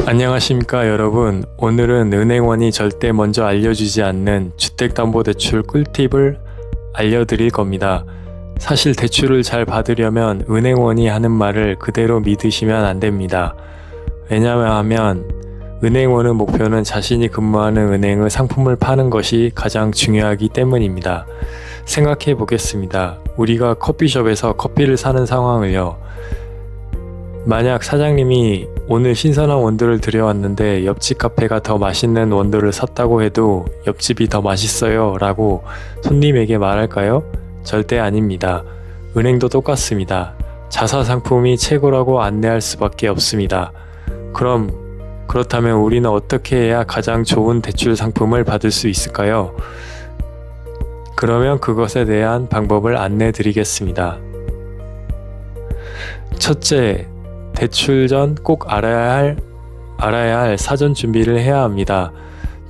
안녕하십니까 여러분. 오늘은 은행원이 절대 먼저 알려주지 않는 주택담보대출 꿀팁을 알려드릴 겁니다. 사실 대출을 잘 받으려면 은행원이 하는 말을 그대로 믿으시면 안 됩니다. 왜냐하면 은행원의 목표는 자신이 근무하는 은행의 상품을 파는 것이 가장 중요하기 때문입니다. 생각해 보겠습니다. 우리가 커피숍에서 커피를 사는 상황을요. 만약 사장님이 오늘 신선한 원두를 들여왔는데 옆집 카페가 더 맛있는 원두를 샀다고 해도 옆집이 더 맛있어요 라고 손님에게 말할까요? 절대 아닙니다. 은행도 똑같습니다. 자사 상품이 최고라고 안내할 수밖에 없습니다. 그렇다면 우리는 어떻게 해야 가장 좋은 대출 상품을 받을 수 있을까요? 그러면 그것에 대한 방법을 안내 드리겠습니다. 첫째, 대출 전 꼭 알아야 할 사전 준비를 해야 합니다.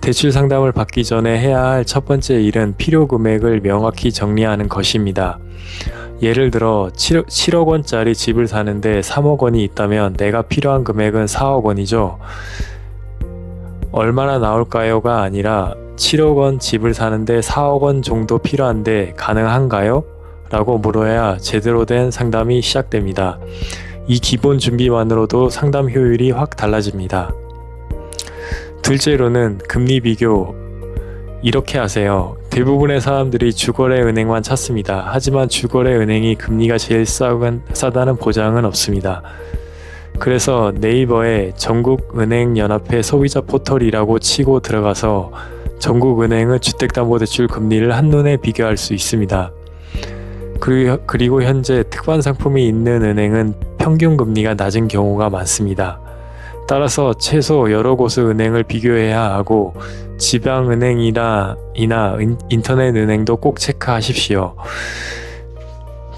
대출 상담을 받기 전에 해야 할 첫 번째 일은 필요 금액을 명확히 정리하는 것입니다. 예를 들어 7억 원짜리 집을 사는데 3억 원이 있다면 내가 필요한 금액은 4억 원이죠. 얼마나 나올까요가 아니라 7억 원 집을 사는데 4억 원 정도 필요한데 가능한가요? 라고 물어야 제대로 된 상담이 시작됩니다. 이 기본 준비만으로도 상담 효율이 확 달라집니다. 둘째로는 금리 비교. 이렇게 하세요. 대부분의 사람들이 주거래 은행만 찾습니다. 하지만 주거래 은행이 금리가 제일 싸다는 보장은 없습니다. 그래서 네이버에 전국은행연합회 소비자 포털이라고 치고 들어가서 전국은행의 주택담보대출 금리를 한눈에 비교할 수 있습니다. 그리고 현재 특판 상품이 있는 은행은 평균 금리가 낮은 경우가 많습니다. 따라서 최소 여러 곳의 은행을 비교해야 하고 지방은행이나 인터넷 은행도 꼭 체크하십시오.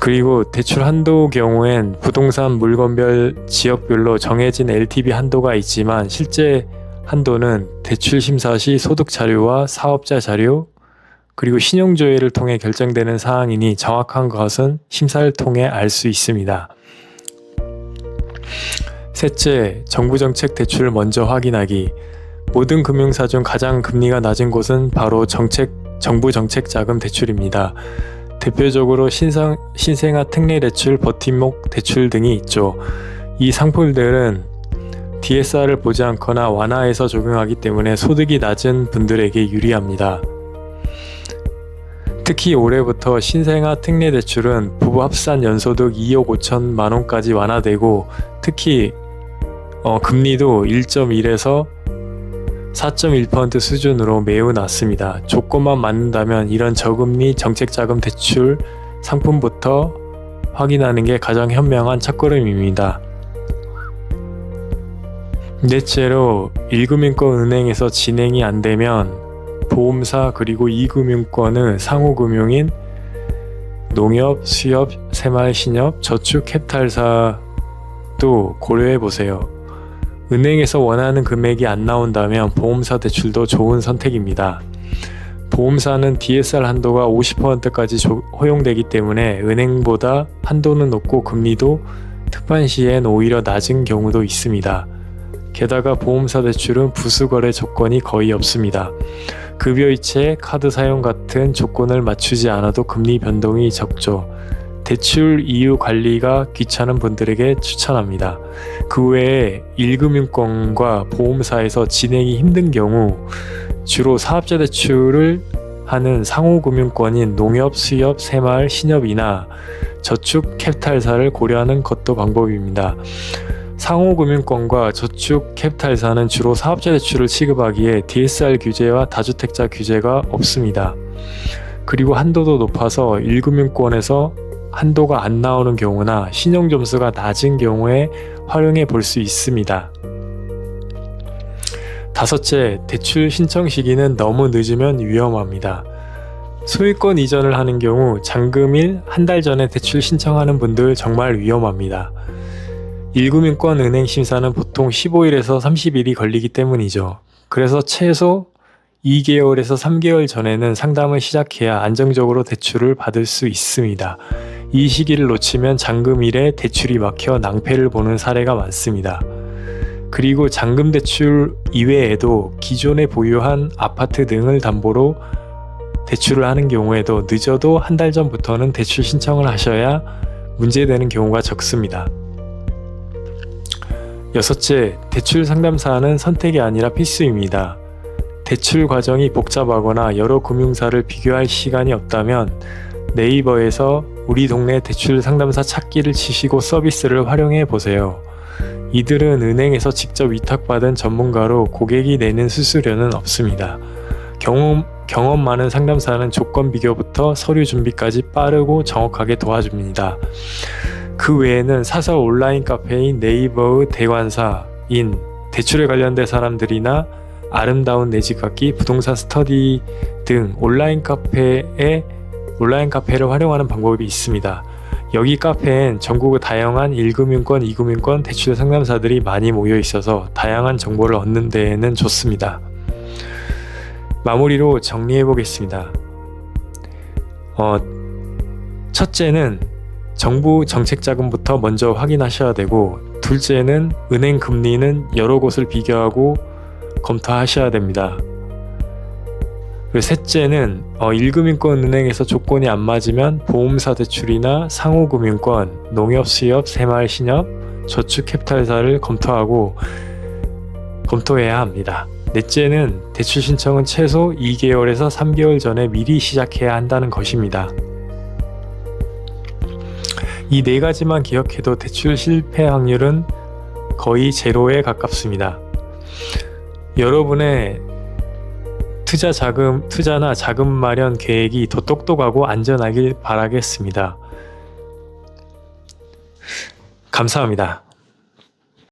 그리고 대출 한도 경우엔 부동산 물건별 지역별로 정해진 LTV 한도가 있지만 실제 한도는 대출 심사 시 소득 자료와 사업자 자료 그리고 신용조회를 통해 결정되는 사항이니 정확한 것은 심사를 통해 알 수 있습니다. 셋째, 정부정책 대출을 먼저 확인하기. 모든 금융사 중 가장 금리가 낮은 곳은 바로 정부정책 자금 대출입니다. 대표적으로 신생아 특례대출, 버팀목 대출 등이 있죠. 이 상품들은 DSR을 보지 않거나 완화해서 적용하기 때문에 소득이 낮은 분들에게 유리합니다. 특히 올해부터 신생아 특례대출은 부부 합산 연소득 2억 5천만 원까지 완화되고 특히 금리도 1.1에서 4.1% 수준으로 매우 낮습니다. 조건만 맞는다면 이런 저금리 정책자금 대출 상품부터 확인하는 게 가장 현명한 첫걸음입니다. 넷째로 1금융권 은행에서 진행이 안 되면 보험사 그리고 2금융권의 상호금융인 농협, 수협, 새마을신협, 저축캐피탈사도 고려해보세요. 은행에서 원하는 금액이 안 나온다면 보험사 대출도 좋은 선택입니다. 보험사는 DSR 한도가 50%까지 허용되기 때문에 은행보다 한도는 높고 금리도 특판 시엔 오히려 낮은 경우도 있습니다. 게다가 보험사 대출은 부수거래 조건이 거의 없습니다. 급여이체, 카드 사용 같은 조건을 맞추지 않아도 금리 변동이 적죠. 대출 이유 관리가 귀찮은 분들에게 추천합니다. 그 외에 1금융권과 보험사에서 진행이 힘든 경우 주로 사업자 대출을 하는 상호금융권인 농협, 수협, 새마을, 신협이나 저축캐피탈사를 고려하는 것도 방법입니다. 상호금융권과 저축캐피탈사는 주로 사업자 대출을 취급하기에 DSR 규제와 다주택자 규제가 없습니다. 그리고 한도도 높아서 1금융권에서 한도가 안 나오는 경우나 신용점수가 낮은 경우에 활용해 볼 수 있습니다. 다섯째, 대출 신청 시기는 너무 늦으면 위험합니다. 소유권 이전을 하는 경우 잔금일 한 달 전에 대출 신청하는 분들 정말 위험합니다. 1금융권 은행 심사는 보통 15일에서 30일이 걸리기 때문이죠. 그래서 최소 2개월에서 3개월 전에는 상담을 시작해야 안정적으로 대출을 받을 수 있습니다. 이 시기를 놓치면 잔금일에 대출이 막혀 낭패를 보는 사례가 많습니다. 그리고 잔금 대출 이외에도 기존에 보유한 아파트 등을 담보로 대출을 하는 경우에도 늦어도 한 달 전부터는 대출 신청을 하셔야 문제되는 경우가 적습니다. 여섯째, 대출 상담사는 선택이 아니라 필수입니다. 대출 과정이 복잡하거나 여러 금융사를 비교할 시간이 없다면 네이버에서 우리 동네 대출 상담사 찾기를 치시고 서비스를 활용해 보세요. 이들은 은행에서 직접 위탁받은 전문가로 고객이 내는 수수료는 없습니다. 경험 많은 상담사는 조건 비교부터 서류 준비까지 빠르고 정확하게 도와줍니다. 그 외에는 사설 온라인 카페인 네이버의 대관사인 대출에 관련된 사람들이나 아름다운 내 집 갖기, 부동산 스터디 등 온라인 카페를 활용하는 방법이 있습니다. 여기 카페엔 전국의 다양한 1금융권, 2금융권 대출 상담사들이 많이 모여 있어서 다양한 정보를 얻는 데에는 좋습니다. 마무리로 정리해 보겠습니다. 첫째는 정부 정책 자금부터 먼저 확인하셔야 되고, 둘째는 은행 금리는 여러 곳을 비교하고 검토하셔야 됩니다. 그리고 셋째는 1금융권 은행에서 조건이 안 맞으면 보험사 대출이나 상호금융권, 농협, 수협, 새마을신협, 저축캐피탈사를 검토해야 합니다. 넷째는 대출 신청은 최소 2개월에서 3개월 전에 미리 시작해야 한다는 것입니다. 이 네 가지만 기억해도 대출 실패 확률은 거의 제로에 가깝습니다. 여러분의 투자나 자금 마련 계획이 더 똑똑하고 안전하길 바라겠습니다. 감사합니다.